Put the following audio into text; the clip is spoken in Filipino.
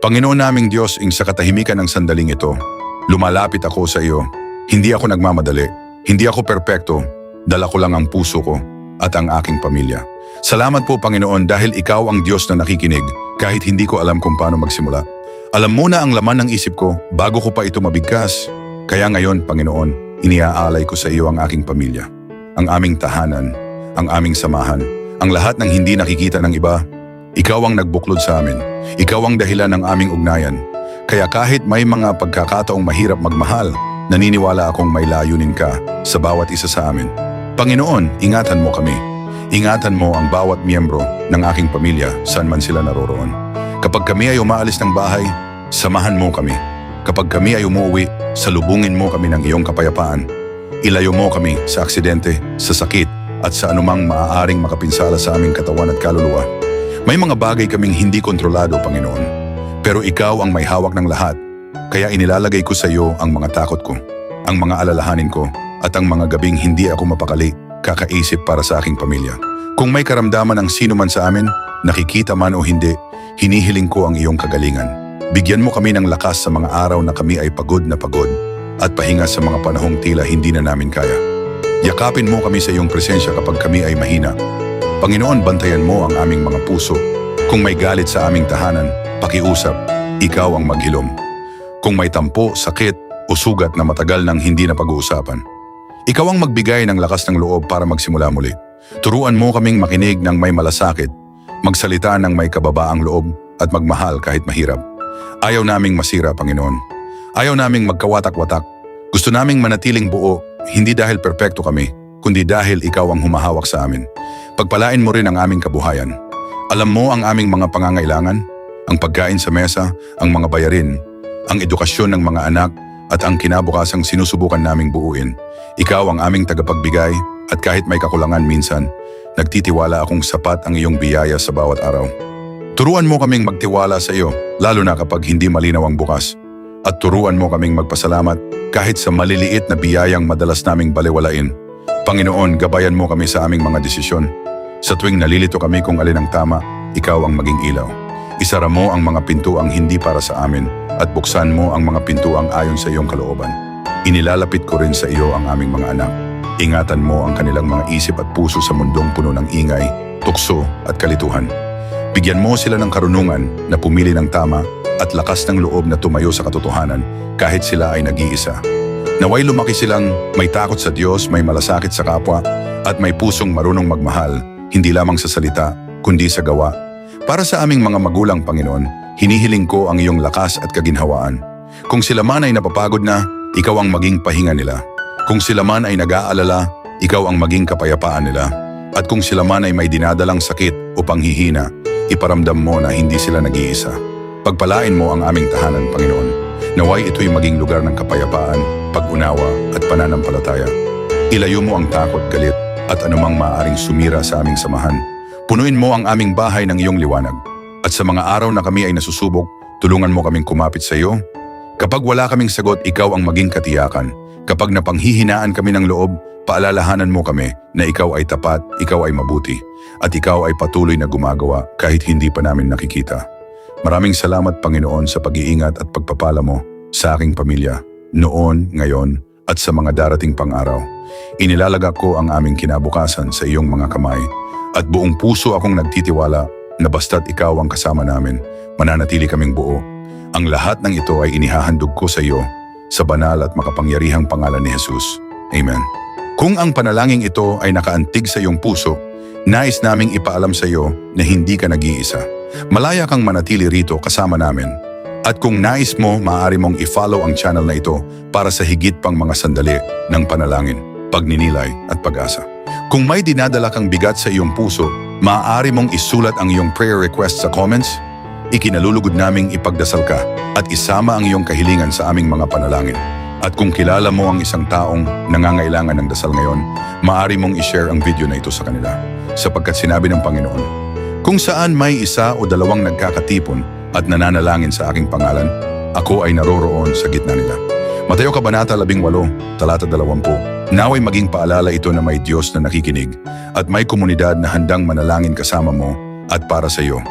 Panginoon naming Diyos, ing sa katahimikan ng sandaling ito, lumalapit ako sa iyo. Hindi ako nagmamadali, hindi ako perpekto, dala ko lang ang puso ko at ang aking pamilya. Salamat po Panginoon dahil ikaw ang Diyos na nakikinig kahit hindi ko alam kung paano magsimula. Alam mo na ang laman ng isip ko bago ko pa ito mabigkas. Kaya ngayon Panginoon, iniaalay ko sa iyo ang aking pamilya, ang aming tahanan, ang aming samahan, ang lahat ng hindi nakikita ng iba. Ikaw ang nagbuklod sa amin. Ikaw ang dahilan ng aming ugnayan. Kaya kahit may mga pagkakataong mahirap magmahal, naniniwala akong may layunin ka sa bawat isa sa amin. Panginoon, ingatan mo kami. Ingatan mo ang bawat miyembro ng aking pamilya saan man sila naroroon. Kapag kami ay umaalis ng bahay, samahan mo kami. Kapag kami ay umuwi, salubungin mo kami ng iyong kapayapaan. Ilayo mo kami sa aksidente, sa sakit, at sa anumang maaaring makapinsala sa aming katawan at kaluluwa. May mga bagay kaming hindi kontrolado, Panginoon. Pero ikaw ang may hawak ng lahat. Kaya inilalagay ko sa iyo ang mga takot ko, ang mga alalahanin ko, at ang mga gabing hindi ako mapakali, kakaisip para sa aking pamilya. Kung may karamdaman ng sino man sa amin, nakikita man o hindi, hinihiling ko ang iyong kagalingan. Bigyan mo kami ng lakas sa mga araw na kami ay pagod na pagod at pahinga sa mga panahong tila hindi na namin kaya. Yakapin mo kami sa iyong presensya kapag kami ay mahina. Panginoon, bantayan mo ang aming mga puso. Kung may galit sa aming tahanan, pakiusap, ikaw ang maghilom. Kung may tampo, sakit o sugat na matagal nang hindi na pag-uusapan, ikaw ang magbigay ng lakas ng loob para magsimula muli. Turuan mo kaming makinig ng may malasakit, magsalita ng may kababaang loob at magmahal kahit mahirap. Ayaw naming masira, Panginoon. Ayaw naming magkawatak-watak. Gusto naming manatiling buo, hindi dahil perpekto kami, kundi dahil ikaw ang humahawak sa amin. Pagpalain mo rin ang aming kabuhayan. Alam mo ang aming mga pangangailangan, ang pagkain sa mesa, ang mga bayarin, ang edukasyon ng mga anak, at ang kinabukasang sinusubukan naming buuin. Ikaw ang aming tagapagbigay at kahit may kakulangan minsan, nagtitiwala akong sapat ang iyong biyaya sa bawat araw. Turuan mo kaming magtiwala sa iyo, lalo na kapag hindi malinaw ang bukas. At turuan mo kaming magpasalamat kahit sa maliliit na biyayang madalas naming baliwalain. Panginoon, gabayan mo kami sa aming mga desisyon. Sa tuwing nalilito kami kung alin ang tama, ikaw ang maging ilaw. Isara mo ang mga pintuang hindi para sa amin at buksan mo ang mga pintuang ayon sa iyong kalooban. Inilalapit ko rin sa iyo ang aming mga anak. Ingatan mo ang kanilang mga isip at puso sa mundong puno ng ingay, tukso at kalituhan. Bigyan mo sila ng karunungan na pumili ng tama at lakas ng loob na tumayo sa katotohanan kahit sila ay nag-iisa. Naway lumaki silang may takot sa Diyos, may malasakit sa kapwa at may pusong marunong magmahal, hindi lamang sa salita kundi sa gawa. Para sa aming mga magulang, Panginoon, hinihiling ko ang iyong lakas at kaginhawaan. Kung sila man ay napapagod na, ikaw ang maging pahinga nila. Kung sila man ay nag-aalala, ikaw ang maging kapayapaan nila. At kung sila man ay may dinadalang sakit o panghihina, iparamdam mo na hindi sila nag-iisa. Pagpalain mo ang aming tahanan, Panginoon. Naway ito'y maging lugar ng kapayapaan, pag-unawa at pananampalataya. Ilayo mo ang takot, galit at anumang maaaring sumira sa aming samahan. Punuin mo ang aming bahay ng iyong liwanag. At sa mga araw na kami ay nasusubok, tulungan mo kaming kumapit sa iyo. Kapag wala kaming sagot, ikaw ang maging katiyakan. Kapag napanghihinaan kami ng loob, paalalahanan mo kami na ikaw ay tapat, ikaw ay mabuti, at ikaw ay patuloy na gumagawa kahit hindi pa namin nakikita. Maraming salamat, Panginoon, sa pag-iingat at pagpapala mo sa aking pamilya, noon, ngayon, at sa mga darating pang araw. Inilalagak ko ang aming kinabukasan sa iyong mga kamay, at buong puso akong nagtitiwala na basta't ikaw ang kasama namin, mananatili kaming buo. Ang lahat ng ito ay inihahandog ko sa iyo, sa banal at makapangyarihang pangalan ni Jesus. Amen. Kung ang panalangin ito ay nakaantig sa iyong puso, nais naming ipaalam sa iyo na hindi ka nag-iisa. Malaya kang manatili rito kasama namin. At kung nais mo, maaari mong i-follow ang channel na ito para sa higit pang mga sandali ng panalangin, pagninilay at pag-asa. Kung may dinadala kang bigat sa iyong puso, maaari mong isulat ang iyong prayer request sa comments. Ikinalulugod naming ipagdasal ka at isama ang iyong kahilingan sa aming mga panalangin. At kung kilala mo ang isang taong nangangailangan ng dasal ngayon, maaari mong i-share ang video na ito sa kanila. Sapagkat sinabi ng Panginoon, kung saan may isa o dalawang nagkakatipon at nananalangin sa aking pangalan, ako ay naroroon sa gitna nila. Mateo Kabanata 18, talata 20. Naway maging paalala ito na may Diyos na nakikinig at may komunidad na handang manalangin kasama mo at para sa iyo.